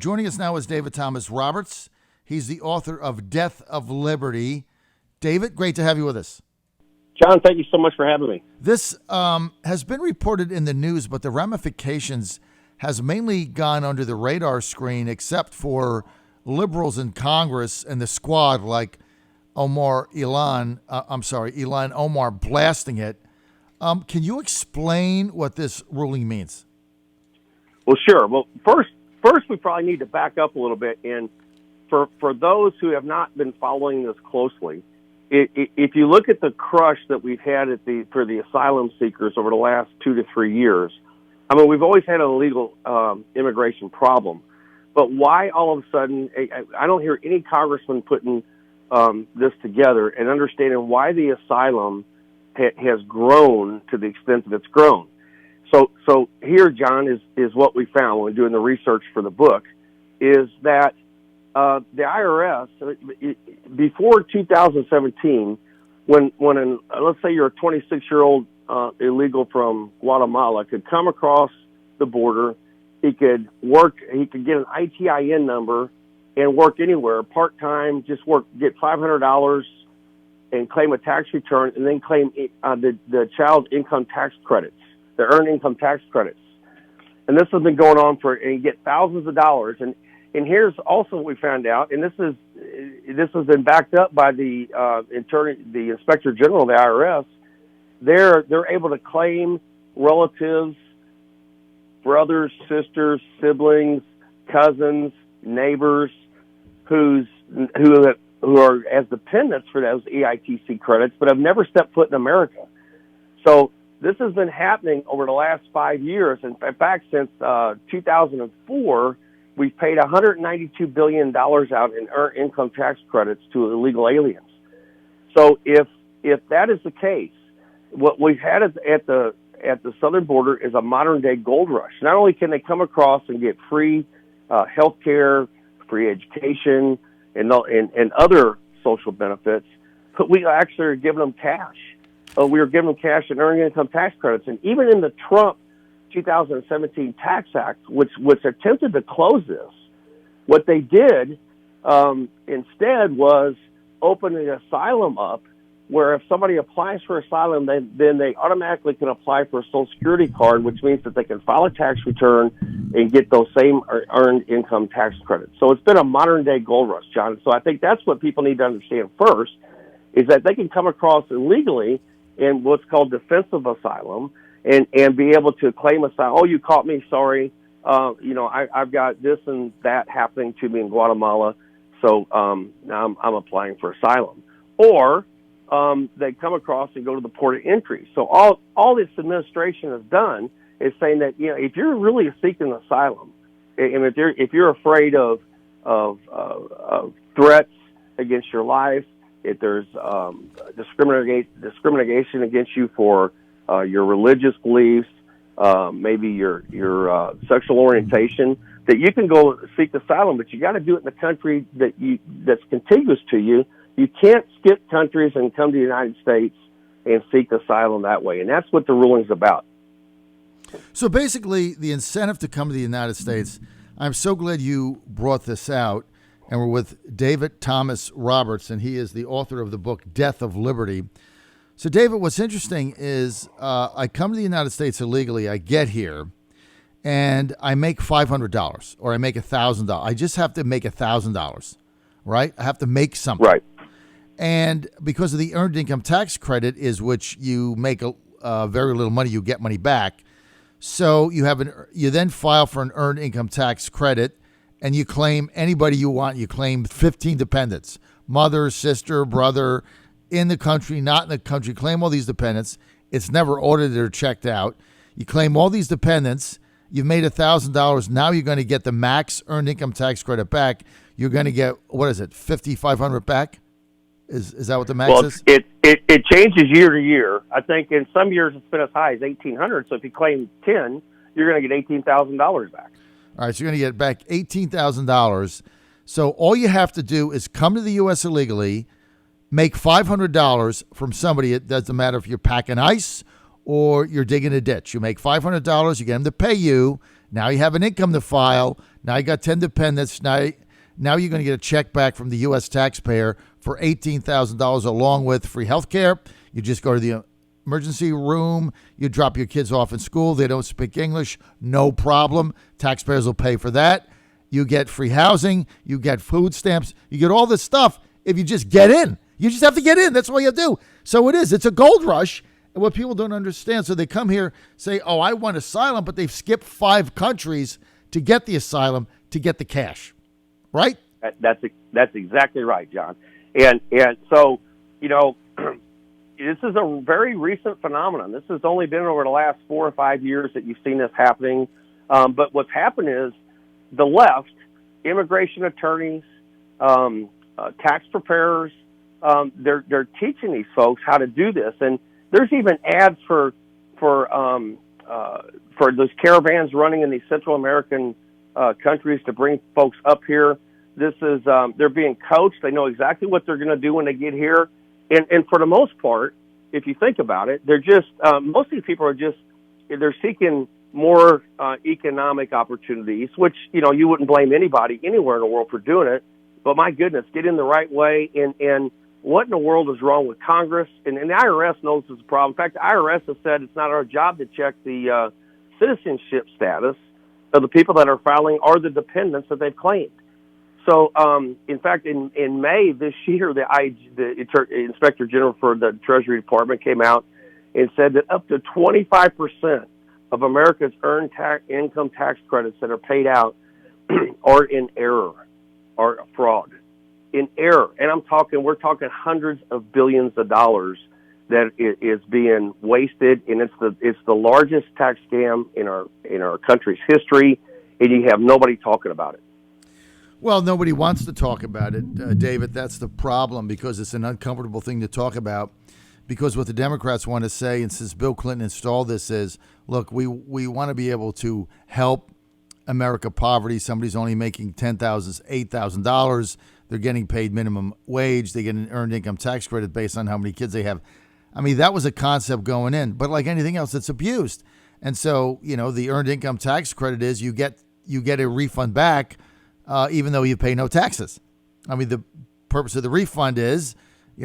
Joining us now is David Thomas Roberts. He's the author of Death of Liberty. David, great to have you with us. John, thank you so much for having me. This has been reported in the news, but the ramifications has mainly gone under the radar screen, except for liberals in Congress and the squad like Ilhan Omar blasting it. Can you explain what this ruling means? Well, sure. Well, first we probably need to back up a little bit. And for those who have not been following this closely, if you look at the crush that we've had for the asylum seekers over the last 2 to 3 years, I mean, we've always had an illegal immigration problem. But why all of a sudden, I don't hear any congressman putting this together and understanding why the asylum has grown to the extent that it's grown. So here, John, is what we found when doing the research for the book, is that the IRS, before 2017, when let's say you're a 26-year-old illegal from Guatemala, could come across the border, he could get an ITIN number and work anywhere, part-time, get $500 and claim a tax return, and then claim the child income tax credits, the earned income tax credits. And this has been going on and you get thousands of dollars. And here's also what we found out, and this has been backed up by the Inspector General of the IRS. They're able to claim relatives, brothers, sisters, siblings, cousins, neighbors, who are as dependents for those EITC credits, but have never stepped foot in America. So this has been happening over the last 5 years. In fact, since 2004, we've paid $192 billion out in earned income tax credits to illegal aliens. So if that is the case, what we've had at the southern border is a modern-day gold rush. Not only can they come across and get free health care, free education, and other social benefits, but we actually are giving them cash. We are giving them cash and earned income tax credits. And even in the Trump 2017 Tax Act, which attempted to close this, what they did instead was open the asylum up, where if somebody applies for asylum, then they automatically can apply for a Social Security card, which means that they can file a tax return and get those same earned income tax credits. So it's been a modern-day gold rush, John. So I think that's what people need to understand first, is that they can come across illegally in what's called defensive asylum and be able to claim asylum. Oh, you caught me, sorry. I've got this and that happening to me in Guatemala, so now I'm applying for asylum. Or they come across and go to the port of entry. So all this administration has done is saying that, if you're really seeking asylum, and if you're afraid of threats against your life, if there's discrimination against you for your religious beliefs, maybe your sexual orientation, that you can go seek asylum, but you got to do it in the country that's contiguous to you. You can't skip countries and come to the United States and seek asylum that way. And that's what the ruling's about. So basically, the incentive to come to the United States, I'm so glad you brought this out. And we're with David Thomas Roberts, and he is the author of the book, Death of Liberty. So, David, what's interesting is I come to the United States illegally. I get here, and I make $500 or I make $1,000. I just have to make $1,000, right? I have to make something. Right. And because of the earned income tax credit is which you make very little money, you get money back. So you then file for an earned income tax credit, and you claim anybody you want. You claim 15 dependents, mother, sister, brother, in the country, not in the country. Claim all these dependents. It's never audited or checked out. You claim all these dependents. You've made $1,000. Now you're going to get the max earned income tax credit back. You're going to get, what is it, $5,500 back? Is that what the max is? It changes year to year. I think in some years it's been as high as $1,800. So if you claim 10, you're going to get $18,000 back. All right, so you're going to get back $18,000. So all you have to do is come to the U.S. illegally, make $500 from somebody. It doesn't matter if you're packing ice or you're digging a ditch. You make $500, you get them to pay you. Now you have an income to file. Now you got 10 dependents. Now you're going to get a check back from the U.S. taxpayer for $18,000 along with free health care. You just go to the emergency room. You drop your kids off in school. They don't speak English. No problem. Taxpayers will pay for that. You get free housing. You get food stamps. You get all this stuff if you just get in. You just have to get in. That's all you have to do. So it is. It's a gold rush. And what people don't understand, so they come here, say, oh, I want asylum, but they've skipped 5 countries to get the asylum, to get the cash. Right? That's exactly right, John. And so, this is a very recent phenomenon. This has only been over the last 4 or 5 years that you've seen this happening. But what's happened is the left, immigration attorneys, tax preparers, they're teaching these folks how to do this. And there's even ads for those caravans running in these Central American countries to bring folks up here. This is they're being coached. They know exactly what they're going to do when they get here. And for the most part, if you think about it, they're just most of these people are just they're seeking more economic opportunities, which you wouldn't blame anybody anywhere in the world for doing it. But my goodness, get in the right way. And what in the world is wrong with Congress? And the IRS knows this is a problem. In fact, the IRS has said it's not our job to check the citizenship status of the people that are filing or the dependents that they've claimed. So, in fact, in May this year, the Inspector General for the Treasury Department came out and said that up to 25% of America's earned income tax credits that are paid out are in error or fraud. In error. And we're talking hundreds of billions of dollars that is being wasted, and it's the largest tax scam in our country's history, and you have nobody talking about it. Well, nobody wants to talk about it, David. That's the problem, because it's an uncomfortable thing to talk about. Because what the Democrats want to say, and since Bill Clinton installed this, is, look, we want to be able to help America poverty. Somebody's only making $10,000, $8,000. They're getting paid minimum wage. They get an earned income tax credit based on how many kids they have. I mean, that was a concept going in. But like anything else, it's abused. And so, the earned income tax credit is you get a refund back, even though you pay no taxes. I mean, the purpose of the refund is,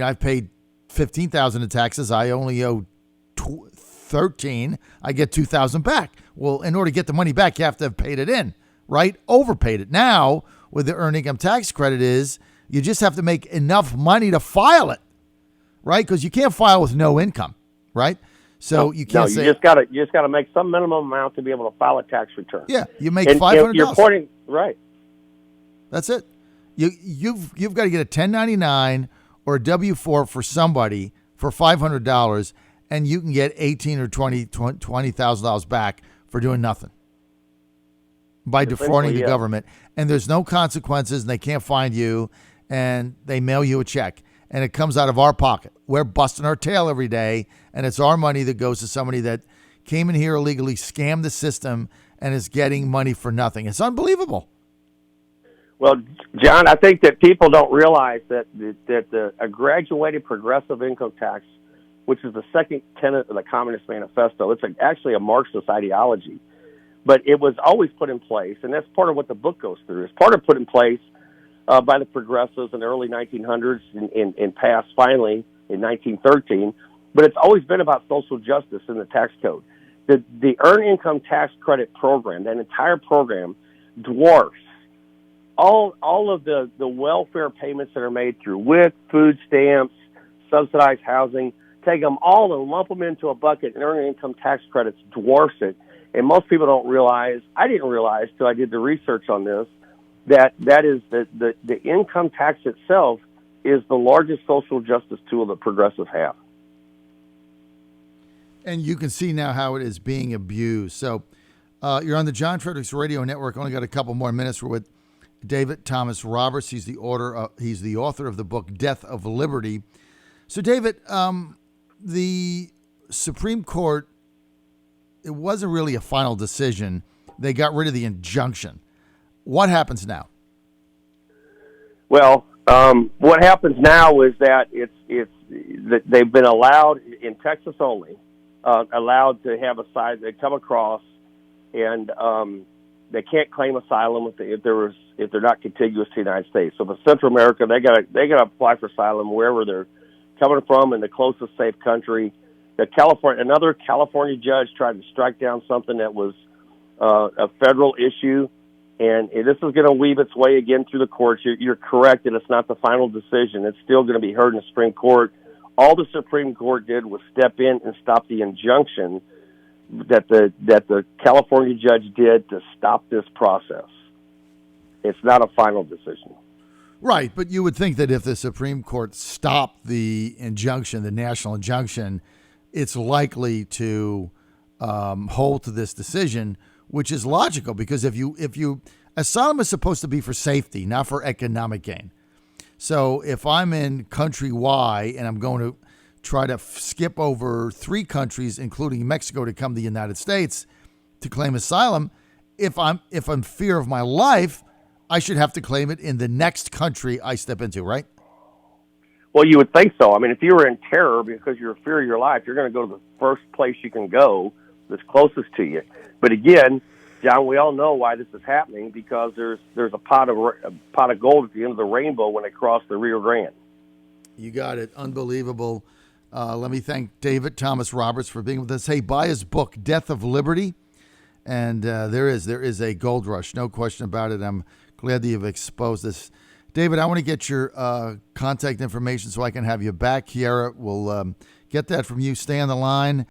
I've paid $15,000 in taxes. I only owe $13,000. I get $2,000 back. Well, in order to get the money back, you have to have paid it in, right? Overpaid it. Now, with the earned income tax credit is you just have to make enough money to file it, right? Because you can't file with no income, right? So you can't say you just gotta make some minimum amount to be able to file a tax return. Yeah, you make $500. You're pointing right. That's it. You've got to get a 1099 or a W-4 for somebody for $500, and you can get $18,000 or $20,000 back for doing nothing by defrauding the government. And there's no consequences, and they can't find you, and they mail you a check, and it comes out of our pocket. We're busting our tail every day, and it's our money that goes to somebody that came in here illegally, scammed the system, and is getting money for nothing. It's unbelievable. Well, John, I think that people don't realize that a graduated progressive income tax, which is the second tenet of the Communist Manifesto, it's actually a Marxist ideology, but it was always put in place, and that's part of what the book goes through. It's part of put in place by the progressives in the early 1900s and passed finally in 1913, but it's always been about social justice in the tax code. The Earned Income Tax Credit program, that entire program, dwarfs all of the welfare payments that are made through WIC, food stamps, subsidized housing. Take them all and lump them into a bucket, and earned income tax credits dwarfs it. And most people don't realize, I didn't realize till I did the research on this, that is the income tax itself is the largest social justice tool that progressives have. And you can see now how it is being abused. So you're on the John Fredericks Radio Network. Only got a couple more minutes. We're with David Thomas Roberts. He's the author of the book Death of Liberty. So, David, the Supreme Court, it wasn't really a final decision. They got rid of the injunction. What happens now? Well, what happens now is that that they've been allowed in Texas only, allowed to have a side they come across and they can't claim asylum if they're not contiguous to the United States. So for Central America, they gotta apply for asylum wherever they're coming from in the closest safe country. Another California judge tried to strike down something that was a federal issue, and this is going to weave its way again through the courts. You're correct that it's not the final decision. It's still going to be heard in the Supreme Court. All the Supreme Court did was step in and stop the injunction that the California judge did to stop this process. It's not a final decision. Right, but you would think that if the Supreme Court stopped the injunction, the national injunction, it's likely to hold to this decision, which is logical, because if you asylum is supposed to be for safety, not for economic gain. So if I'm in country Y and I'm going to try to skip over 3 countries, including Mexico, to come to the United States to claim asylum, if I'm fear of my life, I should have to claim it in the next country I step into, right? Well, you would think so. I mean, if you were in terror because you're in fear of your life, you're going to go to the first place you can go that's closest to you. But again, John, we all know why this is happening, because there's a pot of gold at the end of the rainbow when they cross the Rio Grande. You got it. Unbelievable. Let me thank David Thomas Roberts for being with us. Hey, buy his book, Death of Liberty. And there is a gold rush, no question about it. I'm glad that you've exposed this. David, I want to get your contact information so I can have you back. Kiara will get that from you. Stay on the line.